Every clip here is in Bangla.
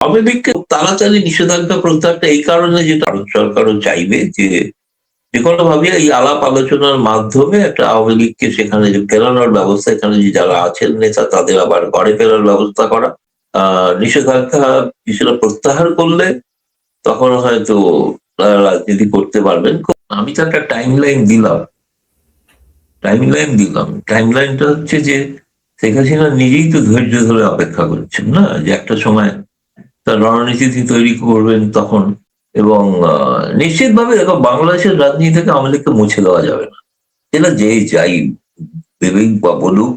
আওয়ামী লীগকে তাড়াতাড়ি নিষেধাজ্ঞা প্রত্যাহারটা এই কারণে, যেটা ভারত সরকারও চাইবে যে কোনো ভাবে এই আলাপ আলোচনার মাধ্যমে একটা আওয়ামী লীগকে সেখানে যে ফেরানোর ব্যবস্থা, এখানে যে যারা আছেন নেতা তাদের আবার ঘরে ফেরার ব্যবস্থা করা। নিষেধাজ্ঞা কিছুটা প্রত্যাহার করলে তখন হয়তো রাজনীতি করতে পারবেন। আমি তো একটা টাইম লাইনটা হচ্ছে যে শেখ হাসিনা নিজেই তো ধৈর্য ধরে অপেক্ষা করছেন না, যে একটা সময় তার রণনীতি তৈরি করবেন তখন। এবং নিশ্চিতভাবে দেখো, বাংলাদেশের রাজনীতি থেকে আওয়ামী লীগকে মুছে দেওয়া যাবে না, এটা যে যাই ভেবেই বা বলুক।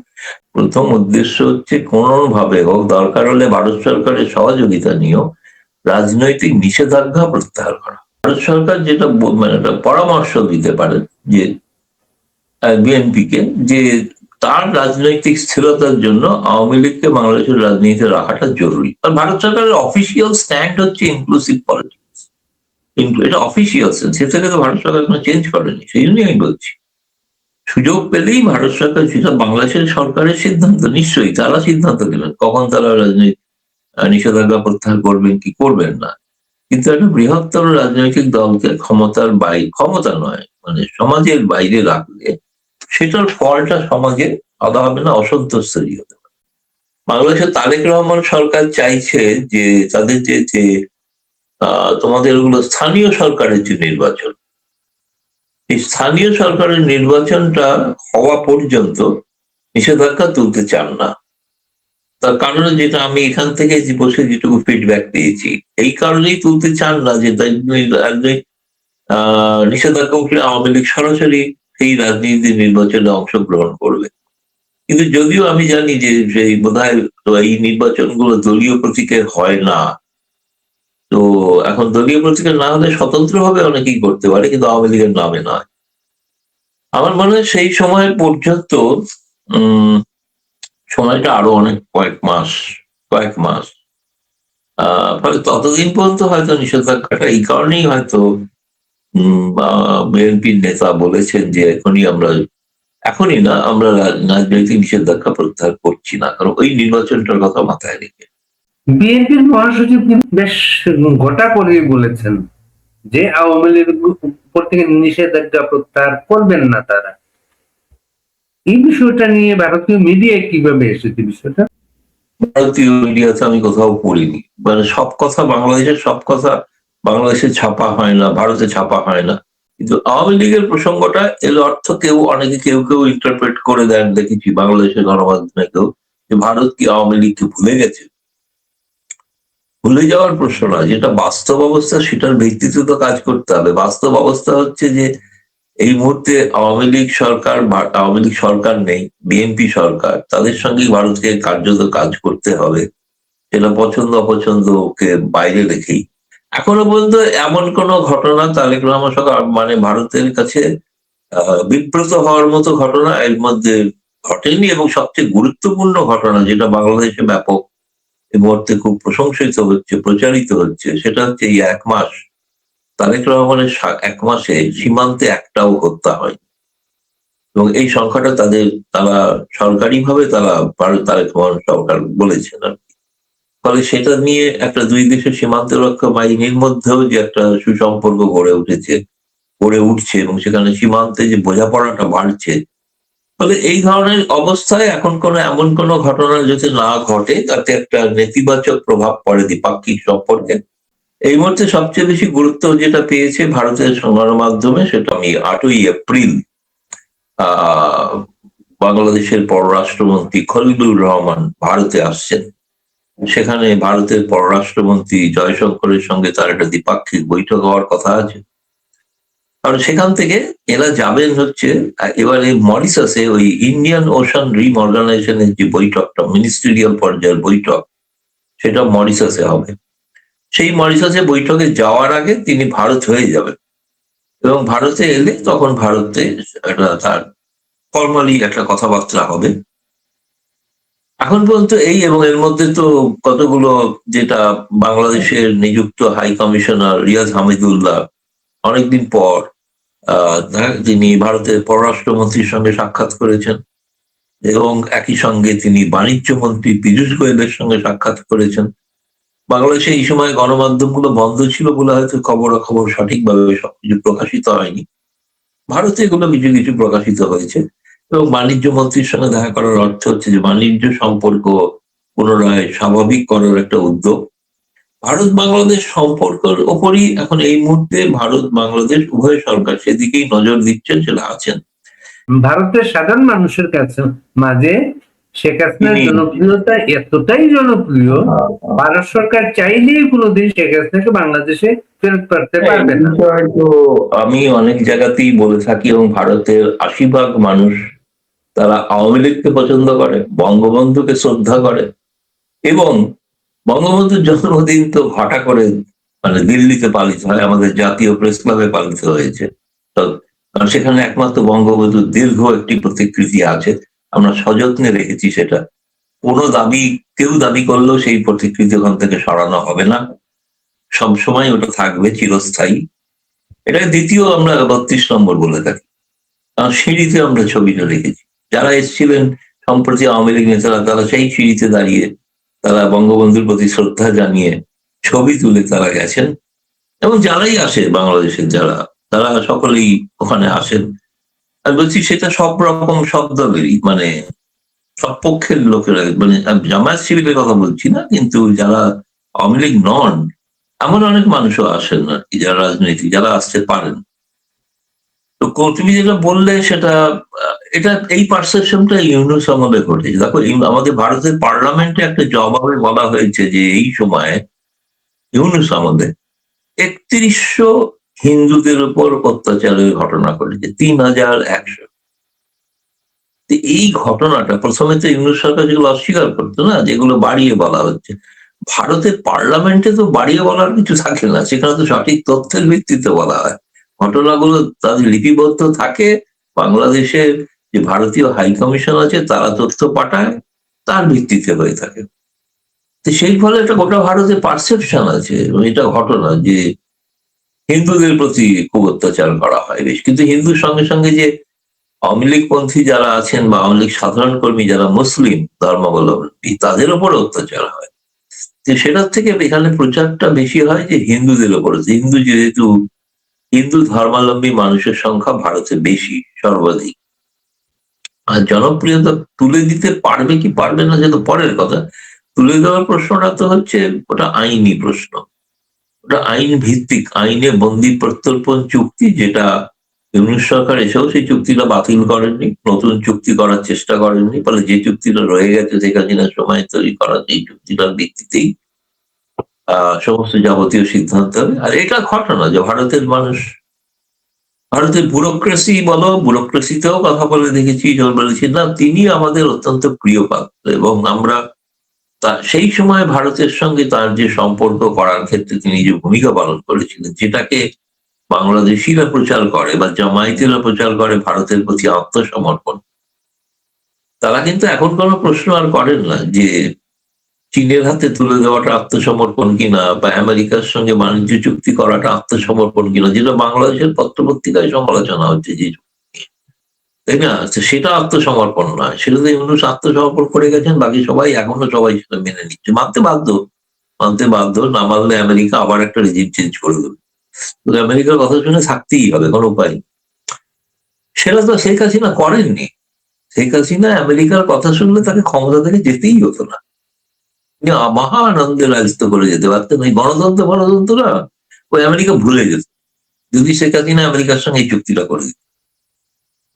প্রথম উদ্দেশ্য হচ্ছে কোনোভাবে হোক, দরকার হলে ভারত সরকারের সহযোগিতা নিয়েও রাজনৈতিক নিষেধাজ্ঞা প্রত্যাহার করা। ভারত সরকার যেটা মানে একটা পরামর্শ দিতে পারে যে বিএনপিকে, যে তার রাজনৈতিক স্থিরতার জন্য আওয়ামী লীগকে বাংলাদেশের রাজনীতিতে রাখাটা জরুরি। আর ভারত সরকারের অফিসিয়াল স্ট্যান্ড হচ্ছে ইনক্লুসিভ পলিটিক্স, কিন্তু এটা অফিসিয়াল সেটাকে তো ভারত সরকার কোনো চেঞ্জ করেনি। সেই জন্যই আমি বলছি, সুযোগ পেলেই ভারত সরকার, যেটা বাংলাদেশের সরকারের সিদ্ধান্ত, নিশ্চয়ই তারা সিদ্ধান্ত নেবেন কখন তারা রাজনৈতিক নিষেধাজ্ঞা প্রত্যাহার করবেন কি করবেন না। কিন্তু একটা বৃহত্তর রাজনৈতিক দলকে ক্ষমতা নয় মানে সমাজের বাইরে রাখলে সেটার ফলটা সমাজে আলাদা হবে না, অসন্তোষ তৈরি হতে পারে। বাংলাদেশের তারেক রহমান সরকার চাইছে যে তাদের যে তোমাদের ওগুলো স্থানীয় সরকারের যে নির্বাচন, এই স্থানীয় সরকারের নির্বাচনটা হওয়া পর্যন্ত নিষেধাজ্ঞা তুলতে চান না। তার কারণে যেটা আমি এখান থেকে বসে যেটুকু ফিডব্যাক পেয়েছি, এই কারণেই তুলতে চান না যে নিষেধাজ্ঞা উঠলে আওয়ামী লীগ সরাসরি সেই রাজনীতি নির্বাচনে অংশগ্রহণ করবে। কিন্তু যদিও আমি জানি যে সেই বোধহয় এই নির্বাচনগুলো দলীয় প্রতীকের হয় না, তো এখন দলীয় প্রতীকের না হলে স্বতন্ত্রভাবে অনেকেই করতে পারে, কিন্তু আওয়ামী লীগের নামে নয়। আমার মনে হয় সেই সময় পর্যন্ত সময়টা আরো অনেক কয়েক মাস ফলে ততদিন পর্যন্ত হয়তো নিষেধাজ্ঞাটা, এই কারণেই হয়তো বিএনপির নেতা বলেছেন যে এখনই না আমরা রাজনৈতিক নিষেধাজ্ঞা প্রত্যাহার করছি না, কারণ ওই নির্বাচনটার কথা মাথায় রেখে। বিএনপির মহাসচিব বেশ গোটা করে বলেছেন যে আওয়ামী লীগের উপর থেকে নিষেধাজ্ঞা প্রত্যাহার করবেন না তারা। এই বিষয়টা নিয়ে ভারতীয় মিডিয়ায় কিভাবে এসেছে বিষয়টা? ভারতীয় মিডিয়াতে আমি কোথাও পড়িনি, মানে সব কথা বাংলাদেশে ছাপা হয় না, ভারতে ছাপা হয় না। কিন্তু আওয়ামী লীগের প্রসঙ্গটা এর অর্থ কেউ কেউ ইন্টারপ্রেট করে দেন দেখেছি বাংলাদেশের গণমাধ্যমে কেউ, যে ভারত কি আওয়ামী লীগকে ভুলে গেছে। ভুলে যাওয়ার প্রশ্ন না, যেটা বাস্তব অবস্থা সেটার ভিত্তিতে তো কাজ করতে হবে। বাস্তব অবস্থা হচ্ছে যে এই মুহূর্তে আওয়ামী লীগ সরকার নেই, বিএনপি সরকার, তাদের সঙ্গে ভারতকে কার্যত কাজ করতে হবে। সেটা পছন্দ অপছন্দকে বাইরে রেখেই এখনো পর্যন্ত এমন কোন ঘটনা তারেক রহমান সরকার মানে ভারতের কাছে বিব্রত হওয়ার মতো ঘটনা এর মধ্যে ঘটেনি। এবং সবচেয়ে গুরুত্বপূর্ণ ঘটনা, যেটা বাংলাদেশে ব্যাপক এই মুহূর্তে খুব প্রশংসিত হচ্ছে, প্রচারিত হচ্ছে, সেটা হচ্ছে এই 1 মাস তারেক রহমানের 1 মাসে সীমান্তে একটাও হত্যা হয়। এবং এই সংখ্যাটা তারা সরকারিভাবে তারেক রহমান সরকার বলেছেন আর কি। ফলে সেটা নিয়ে একটা দুই দেশের সীমান্ত রক্ষা বাহিনীর মধ্যেও যে একটা সুসম্পর্ক গড়ে উঠছে এবং সেখানে সীমান্তে যে বোঝাপড়াটা বাড়ছে। ফলে এই ধরনের অবস্থায় এখন এমন কোনো ঘটনা যদি না ঘটে তাতে একটা নেতিবাচক প্রভাব পড়ে দ্বিপাক্ষিক সম্পর্কে। এই মুহূর্তে সবচেয়ে বেশি গুরুত্ব যেটা পেয়েছে ভারতের গণমাধ্যমে, সেটা আমি 8ই এপ্রিল বাংলাদেশের পররাষ্ট্রমন্ত্রী খলিলুর রহমান ভারতে আসছেন। সেখানে ভারতের পররাষ্ট্রমন্ত্রী জয়শঙ্করের সঙ্গে তার একটা দ্বিপাক্ষিক বৈঠক হওয়ার কথা আছে। কারণ সেখান থেকে এরা যাবেন হচ্ছে এবারে মরিশাসে ওই ইন্ডিয়ান ওশান রিম অর্গানাইজেশনের যে বৈঠকটা, মিনিস্ট্রিয়াল পর্যায়ের বৈঠক, সেটা মরিশাসে হবে। সেই মরিশাসে বৈঠকে যাওয়ার আগে তিনি ভারত হয়ে যাবেন এবং ভারতে এলে তখন ভারতে তার ফর্মালি একটা কথাবার্তা হবে। এখন পর্যন্ত এই, এবং এর মধ্যে তো কতগুলো, যেটা বাংলাদেশের নিযুক্ত হাই কমিশনার রিয়াজ হামিদুল্লাহ অনেকদিন পর তিনি ভারতের পররাষ্ট্রমন্ত্রীর সঙ্গে সাক্ষাৎ করেছেন এবং একই সঙ্গে তিনি বাণিজ্য মন্ত্রী পীযূষ গোয়েলের সঙ্গে সাক্ষাৎ করেছেন। বাংলাদেশে এই সময় গণমাধ্যমগুলো বন্ধ ছিল বলে হয়তো খবরাখবর সঠিকভাবে সবকিছু প্রকাশিত হয়নি। ভারতে এগুলো কিছু কিছু প্রকাশিত হয়েছে এবং বাণিজ্য মন্ত্রীর সঙ্গে দেখা করার অর্থ হচ্ছে যে বাণিজ্য সম্পর্ক পুনরায় স্বাভাবিক করার একটা উদ্যোগ। ভারত বাংলাদেশ সম্পর্কের ওপরই এখন এই মুহূর্তে ভারত বাংলাদেশ উভয় সরকার সেদিকেই নজর দিচ্ছেন, সেটা আছেন। ভারতের সাধারণ মানুষের কাছে মাঝে শেখ হাসিনার তিনি জনপ্রিয়তা এতটাই জনপ্রিয়, ভারত সরকার চাইলেই কোনোদিন শেখ হাসিনাকে বাংলাদেশে ফেরত করতে এই পারবে না। বিষয়ে তো আমি অনেক জায়গাতেই বলে থাকি এবং ভারতের ৮০% মানুষ তারা আওয়ামী লীগকে পছন্দ করে, বঙ্গবন্ধুকে শ্রদ্ধা করে এবং বঙ্গবন্ধুর জন্মদিন তো ঘটা করে মানে দিল্লিতে পালিত হয়, আমাদের জাতীয় প্রেস ক্লাবে পালিত হয়েছে। তো কারণ সেখানে একমাত্র বঙ্গবন্ধুর দীর্ঘ একটি প্রতিকৃতি আছে, আমরা সযত্নে রেখেছি সেটা। কোনো দাবি কেউ দাবি করলেও সেই প্রতিকৃতি ওখান থেকে সরানো হবে না, সবসময় ওটা থাকবে চিরস্থায়ী। এটা দ্বিতীয় আমরা ৩২ নম্বর বলে থাকি, কারণ সিঁড়িতে আমরা ছবিটা রেখেছি। যারা এসেছিলেন সম্প্রতি আওয়ামী লীগ নেতারা, তারা সেই সিঁড়িতে দাঁড়িয়ে তারা বঙ্গবন্ধুর প্রতি শ্রদ্ধা জানিয়ে ছবি তুলে তারা গেছেন। এবং যারাই আসে বাংলাদেশের যারা, তারা সকলেই ওখানে আসেন। আর বলছি সেটা সব রকম সব দলেরই, মানে সব পক্ষের লোকেরা, মানে জামায়াত শিবিরের কথা বলছি না, কিন্তু যারা আওয়ামী লীগ নন এমন অনেক মানুষও আসেন আর কি, যারা রাজনীতি যারা আসতে পারেন। তো তুমি যেটা বললে সেটা এটা এই পারসেপশনটা ইউনুস আমলে ঘটেছে। দেখো আমাদের ভারতের পার্লামেন্টে একটা জবাবে বলা হয়েছে যে এই সময় ইউনুস আমলে ৩১০০ হিন্দুদের উপর অত্যাচারের ঘটনা ঘটেছে, ৩১০০। এই ঘটনাটা প্রথমে তো ইউনুস সরকার যেগুলো অস্বীকার করতো না, যেগুলো বাড়িয়ে বলা হচ্ছে, ভারতের পার্লামেন্টে তো বাড়িয়ে বলার কিছু থাকে না, সেখানে তো সঠিক তথ্যের ভিত্তিতে বলা হয়। ঘটনাগুলো তাদের লিপিবদ্ধ থাকে, বাংলাদেশের যে ভারতীয় হাই কমিশন আছে তারা তথ্য পাঠায়, তার ভিত্তিতে হয়ে থাকে। তো সেই ফলে একটা গোটা ভারতের পারসেপশন আছে এবং এটা ঘটনা যে হিন্দুদের প্রতি খুব অত্যাচার করা হয় বেশ, কিন্তু হিন্দুর সঙ্গে সঙ্গে যে আওয়ামী লীগ পন্থী যারা আছেন বা আওয়ামী লীগ সাধারণ কর্মী যারা মুসলিম ধর্মাবলম্বী তাদের উপর অত্যাচার হয়। তো সেটার থেকে এখানে প্রচারটা বেশি হয় যে হিন্দুদের উপর, হিন্দু যেহেতু হিন্দু ধর্মাবলম্বী মানুষের সংখ্যা ভারতে বেশি, সর্বাধিক। আর জনপ্রিয়তা তুলে দিতে পারবে কি পারবে না সেটা পরের কথা। তুলে দেওয়ার প্রশ্নটা তো হচ্ছে ওটা আইনি প্রশ্ন, ওটা আইন ভিত্তিক, আইনে বন্দি প্রত্যর্পণ চুক্তি, যেটা ইউনিট সরকার এসেও সেই চুক্তিটা বাতিল করেননি, নতুন চুক্তি করার চেষ্টা করেননি। ফলে যে চুক্তিটা রয়ে গেছে শেখ হাসিনার সময় তৈরি করা, সেই চুক্তিটার ভিত্তিতেই সমস্ত যাবতীয় সিদ্ধান্ত হবে। আর এটা ঘটনা যে ভারতের মানুষ, ভারতের ব্যুরোক্রেসি বলো, ব্যুরোক্রেসিতেও কথা বলে দেখেছি, বলেছি না তিনি আমাদের অত্যন্ত প্রিয় পাত্র এবং আমরা সেই সময় ভারতের সঙ্গে তার যে সম্পর্ক করার ক্ষেত্রে তিনি যে ভূমিকা পালন করেছিলেন, যেটাকে বাংলাদেশিরা প্রচার করে বা জামায়াতিরা প্রচার করে ভারতের প্রতি আত্মসমর্পণ, তারা কিন্তু এখন কোনো প্রশ্ন আর করেন না যে চীনের হাতে তুলে দেওয়াটা আত্মসমর্পণ কিনা বা আমেরিকার সঙ্গে বাণিজ্য চুক্তি করাটা আত্মসমর্পণ কিনা, যেটা বাংলাদেশের পত্রপত্রিকায় সমালোচনা হচ্ছে যে, তাই না? সেটা আত্মসমর্পণ নয়, সেটাতে ইউনূস আত্মসমর্পণ করে গেছেন, বাকি সবাই এখনো সবাই সেটা মেনে নিচ্ছে, মানতে বাধ্য, মানতে বাধ্য, না মানলে আমেরিকা আবার একটা রেজিম চেঞ্জ করে দেবে। আমেরিকার কথা শুনে থাকতেই হবে, কোনো উপায় নেই। সেটা তো শেখ হাসিনা করেননি। শেখ হাসিনা আমেরিকার কথা শুনলে তাকে ক্ষমতা থেকে যেতেই হতো না, মহা আনন্দে রাজত্ব করে যেতে পারতেন। ওই গণতন্ত্র না, ওই আমেরিকা ভুলে যেত যদি শেখ হাসিনা আমেরিকার সঙ্গে এই চুক্তিটা করে দিত।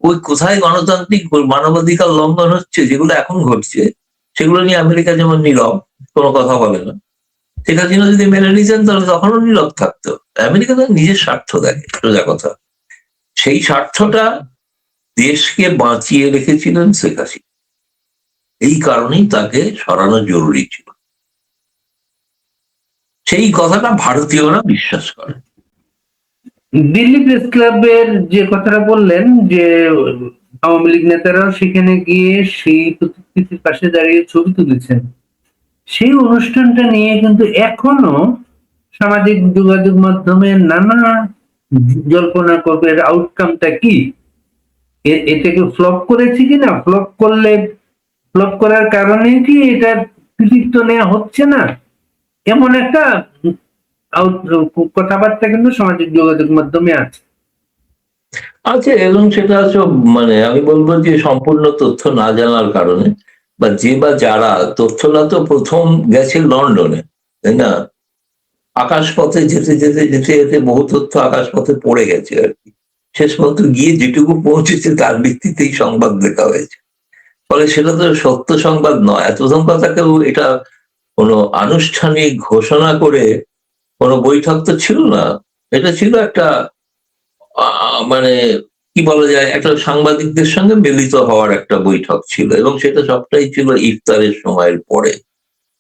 ওই কোথায় গণতান্ত্রিক মানবাধিকার লঙ্ঘন হচ্ছে যেগুলো এখন ঘটছে, সেগুলো নিয়ে আমেরিকা যেমন নীরব, কোনো কথা বলে না। শেখ হাসিনা যদি মেনে নিতেন তাহলে তখনও নীরব থাকতো। আমেরিকা তার নিজের স্বার্থ দেখে, সোজা কথা। সেই স্বার্থটা দেশকে বাঁচিয়ে রেখেছিলেন শেখ হাসিনা, এই কারণেই তাকে সরানো জরুরি ছিল। সেই কথাটা ভারতীয়রা বিশ্বাস করে। দিল্লি প্রেস ক্লাবের যে কথাটা বললেন যে আওয়ামী লীগ নেতারাও সেখানে গিয়ে সেই প্রতিকৃতির পাশে দাঁড়িয়ে ছবি তুলেছেন, সেই অনুষ্ঠানটা নিয়ে কিন্তু এখনো সামাজিক যোগাযোগ মাধ্যমে নানা জল্পনা করবে আউটকামটা কি, এটাকে ফ্লপ করেছে কিনা, ফ্লপ করার কারণে কি এটা কৃতিত্ব নেওয়া হচ্ছে না, এমন একটা কথাবার্তা কিন্তু সামাজিক যোগাযোগ মাধ্যমে আছে। আছে, এবং সেটা মানে আমি বলবো যে সম্পূর্ণ তথ্য না জানার কারণে, বা যে বা যারা তথ্যটা তো প্রথম গেছে লন্ডনে, তাই না? আকাশপথে যেতে যেতে যেতে যেতে বহু তথ্য আকাশপথে পড়ে গেছে আর কি। শেষ পর্যন্ত গিয়ে যেটুকু পৌঁছেছে তার ভিত্তিতেই সংবাদ দেখা হয়েছে। ফলে সেটা তো সত্য সংবাদ নয়। এত কথা কেউ এটা কোনো আনুষ্ঠানিক ঘোষণা করে কোনো বৈঠক তো ছিল না। এটা ছিল একটা মানে কি বলা যায়, একটা সাংবাদিকদের সঙ্গে মিলিত হওয়ার একটা বৈঠক ছিল, এবং সেটা সবটাই ছিল ইফতারের সময়ের পরে।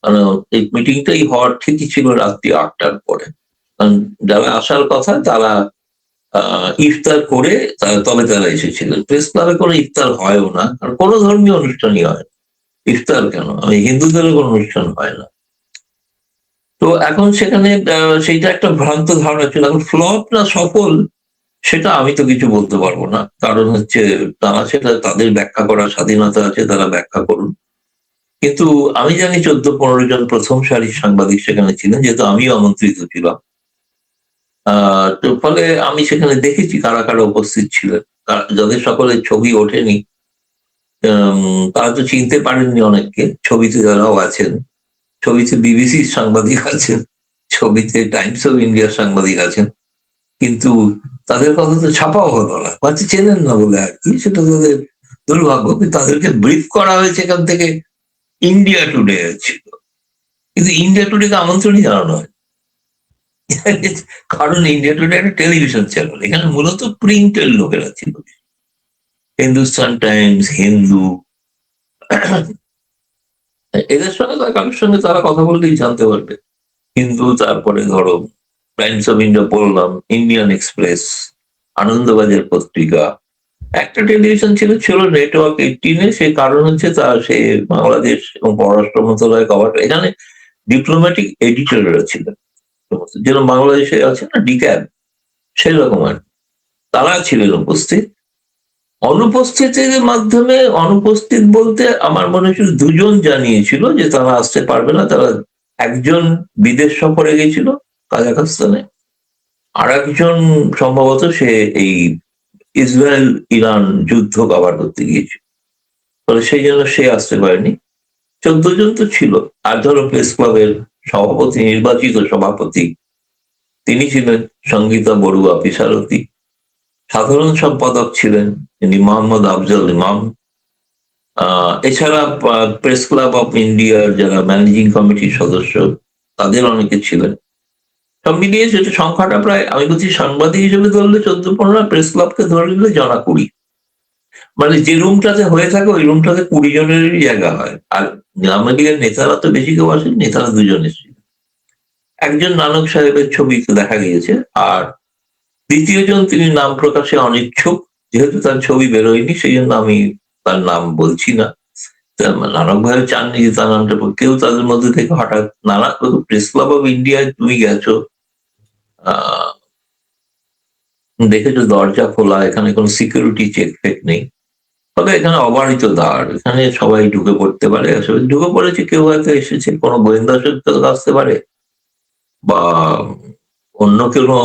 মানে এই মিটিংটাই হওয়ার ঠিকই ছিল রাত্রি 8টার পরে। কারণ যারা আসার কথা তারা ইফতার করে তবে তারা এসেছিলেন। প্রেস ক্লাবে কোনো ইফতার হয়ও না, আর কোনো ধর্মীয় অনুষ্ঠানই হয় না। ইফতার কেন, আমি হিন্দুদেরও কোনো অনুষ্ঠান হয় না। তো এখন সেখানে সেইটা একটা ভ্রান্ত ধারণা ছিল। এখন ফ্লপ না সফল সেটা আমি তো কিছু বলতে পারবো না, কারণ তারা সেটা তাদের ব্যাখ্যা করার স্বাধীনতা আছে, তারা ব্যাখ্যা করুন। কিন্তু আমি জানি 14-15 জন প্রথম সারির সাংবাদিক সেখানে ছিলেন, যেহেতু আমিও আমন্ত্রিত ছিলাম। তো ফলে আমি সেখানে দেখেছি কারা কারা উপস্থিত ছিলেন। যাদের সকলের ছবি ওঠেনি, তারা তো চিনতে পারেননি অনেককে। ছবিতে যারাও আছেন, ছবিতে বিবিসির সাংবাদিক আছেন, ছবিতে টাইমস অফ ইন্ডিয়ার সাংবাদিক আছেন, কিন্তু তাদের কথা তো ছাপাও হলো না, বাচ্চা চেনেন না বলে আর কি, সেটা তাদের দুর্ভাগ্য। কিন্তু তাদেরকে ব্রিফ করা হয়েছে এখান থেকে ইন্ডিয়া টুডে ছিল, কিন্তু ইন্ডিয়া টুডে কে আমন্ত্রণই জানানো হয়। কারণ ইন্ডিয়া টুডে একটা টেলিভিশন চ্যানেল, এখানে মূলত প্রিন্টের লোকেরা ছিল। হিন্দুস্তান টাইমস, হিন্দু, এদের সঙ্গে কারোর সঙ্গে তারা কথা বললেই জানতে পারবে। কিন্তু তারপরে ধরো টাইমস অফ ইন্ডিয়া বললাম, ইন্ডিয়ান এক্সপ্রেস, আনন্দবাজার পত্রিকা, একটা টেলিভিশন ছিল নেটওয়ার্ক 18-এ। সে কারণ সে বাংলাদেশ এবং পররাষ্ট্র মন্ত্রণালয় কভার, এখানে ডিপ্লোম্যাটিক এডিটররা ছিলেন, যেরকম বাংলাদেশে আছে না ডিক্যাব, সেরকম আর কি। তারা ছিলেন উপস্থিত। অনুপস্থিতির মাধ্যমে, অনুপস্থিত বলতে আমার মনে হচ্ছে 2জন জানিয়েছিল যে তারা আসতে পারবে না। তারা একজন বিদেশ সফরে গেছিল কাজাখস্তানে, আর একজন সম্ভবত সে এই ইসরায়েল ইরান যুদ্ধ কভার করতে গিয়েছিল, ফলে সেই জন্য সে আসতে পারেনি। 14 জন তো ছিল। আর ধরো প্রেস ক্লাবের সভাপতি, নির্বাচিত সভাপতি, তিনি ছিলেন সঙ্গীতা বড়ুয়া পিসারতী। সাধারণ সম্পাদক ছিলেন তিনি মোহাম্মদ আফজল ইমাম। এছাড়া প্রেস ক্লাব অফ ইন্ডিয়ার যারা ম্যানেজিং কমিটির সদস্য, তাদের অনেকে ছিলেন। সব মিলিয়ে সেটা সংখ্যাটা প্রায়, আমি বলছি সাংবাদিক হিসেবে ধরলে 14-15, প্রেস ক্লাবকে ধরে নিলে জনা 20। মানে যে রুমটাতে হয়ে থাকে ওই রুমটাতে 20 জনেরই জায়গা হয়। আর আওয়ামী লীগের নেতারা তো বেশি কেউ আসেন, নেতারা 2জন এসেছিল। একজন নানক সাহেবের ছবি দেখা গিয়েছে, আর দ্বিতীয় জন তিনি নাম প্রকাশে অনিচ্ছুক, যেহেতু তার ছবি বেরোয়নি সেই জন্য আমি তার নাম বলছি না। নানক ভাই চাননি যে তার নামটা, কেউ তাদের মধ্যে থেকে হঠাৎ প্রেস ক্লাব অফ ইন্ডিয়ায় তুমি গেছো, আহ দেখেছো দরজা খোলা, এখানে কোনো সিকিউরিটি চেক ফেক নেই, তবে এখানে অবারিত দ্বার, এখানে সবাই ঢুকে পড়তে পারে। আসলে ঢুকে পড়েছে, কেউ হয়তো এসেছে, কোনো গোয়েন্দা সংস্থা আসতে পারে, বা অন্য কোনো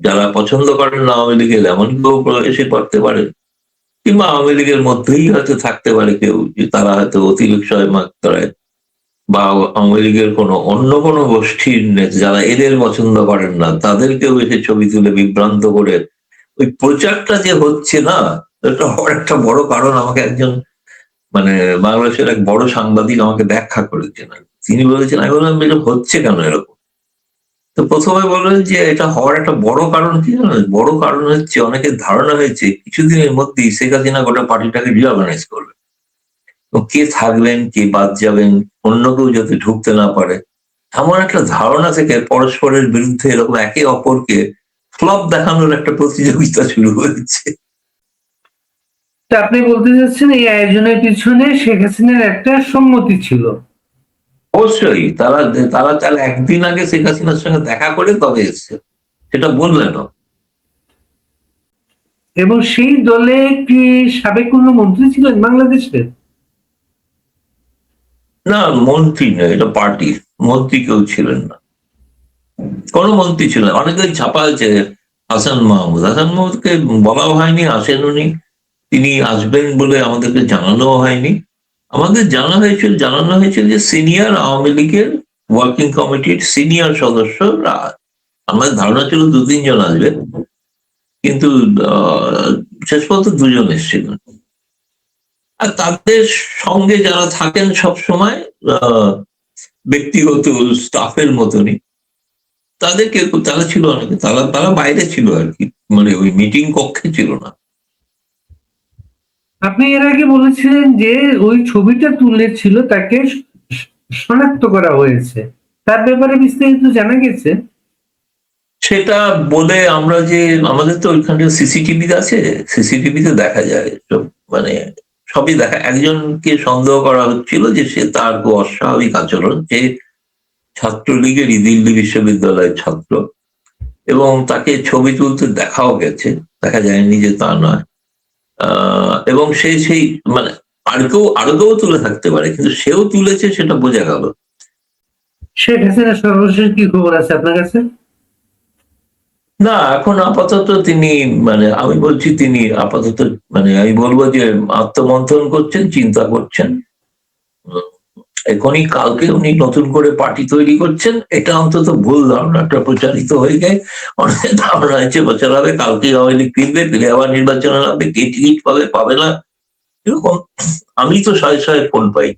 যারা পছন্দ করেন না আওয়ামী লীগের এমন কেউ এসে পড়তে পারে, কিংবা আওয়ামী লীগের মধ্যেই হয়তো থাকতে পারে কেউ, যে তারা হয়তো অতিরিক্ত মাত্রায়, বা আওয়ামী লীগের অন্য কোনো গোষ্ঠীর যারা এদের পছন্দ করেন না তাদেরকেও এসে ছবি তুলে বিভ্রান্ত করে ওই প্রচারটা যে হচ্ছে না, এটা হওয়ার একটা বড় কারণ আমাকে একজন মানে বাংলাদেশের এক বড় সাংবাদিক আমাকে ব্যাখ্যা করেছেন। তিনি বলেছেন, আমি বললাম এটা হচ্ছে কেন এরকম? তো প্রথমে বললেন যে এটা হওয়ার একটা বড় কারণ কি জানো, বড় কারণ হচ্ছে অনেকের ধারণা হয়েছে কিছুদিনের মধ্যেই শেখ হাসিনা গোটা পার্টিটাকে রিঅর্গানাইজ করবে, কে থাকবেন কে বাদ যাবেন, অন্য কেউ যাতে ঢুকতে না পারে, এমন একটা ধারণা থেকে পরস্পরের বিরুদ্ধে এরকম একে অপরকে ফ্লপ দেখানোর একটা প্রতিযোগিতা শুরু হয়েছে। তা আপনি বলতে চাচ্ছেন এই আয়োজনের পিছনে শেখ হাসিনার একটা সম্মতি ছিল? অবশ্যই তারা তারা তার একদিন আগে শেখ হাসিনার সঙ্গে দেখা করে তবে এসছে, সেটা বললেন। এবং সেই দলে কি সাবেক কোনো মন্ত্রী ছিলেন বাংলাদেশের? না, মন্ত্রী নয়, এটা পার্টি। মন্ত্রী কেউ ছিলেন না, কোনো মন্ত্রী ছিলেন না। অনেকেই ছাপা হয়েছে হাসান মাহমুদকে বলাও হয়নি, আসেন উনি, তিনি আসবেন বলে আমাদেরকে জানানো হয়নি। আমাদের জানানো হয়েছিল যে সিনিয়র আওয়ামী লীগের ওয়ার্কিং কমিটির সিনিয়র সদস্যরা, আমাদের ধারণা ছিল 2-3 জন আসবে, কিন্তু শেষ পর্যন্ত 2 জন এসেছিলেন। আর তাদের সঙ্গে যারা থাকেন সব সময় ব্যক্তিগত স্টাফের মতনই, তাদেরকে তারা ছিল অনেকে, তারা বাইরে ছিল আর কি, মানে ওই মিটিং কক্ষে ছিল না। আপনি এর আগে বলেছিলেন যে ওই ছবিটা তুলেছিল তাকে শনাক্ত করা হয়েছে, তার ব্যাপারে বিস্তারিত জানা গেছে? সেটা বলে আমরা যে আমাদের তো ওইখানে সিসিটিভি আছে, সিসিটিভিতে দেখা যায় সব, মানে সবই দেখা। একজনকে সন্দেহ করা হচ্ছিল যে সে তার অস্বাভাবিক আচরণ, যে ছাত্রলীগেরই, দিল্লি বিশ্ববিদ্যালয়ের ছাত্র, এবং তাকে ছবি তুলতে দেখাও গেছে, দেখা যায়নি যে তা নয়। এবং সেই মানে আরো কেউ তুলে থাকতে পারে, কিন্তু সেও তুলেছে সেটা বোঝা গেল। শেখ হাসিনা সর্বশেষ কি খবর আছে আপনার কাছে? না, এখন আপাতত তিনি, মানে আমি বলছি তিনি আপাতত, মানে আমি বলবো যে আত্মমন্থন করছেন, চিন্তা করছেন। এখনই কালকে উনি নতুন করে পার্টি তৈরি করছেন, এটা অন্তত ভুল ধারণাটা প্রচারিত হয়ে যায়। অনেক ধারণা হয়েছে বছর হবে, কালকে আওয়ামী লীগ ফিরবে আবার নির্বাচন হবে, কে টিকিট পাবে পাবে না, এরকম। আমি তো শয়ে শয়ে ফোন পাই।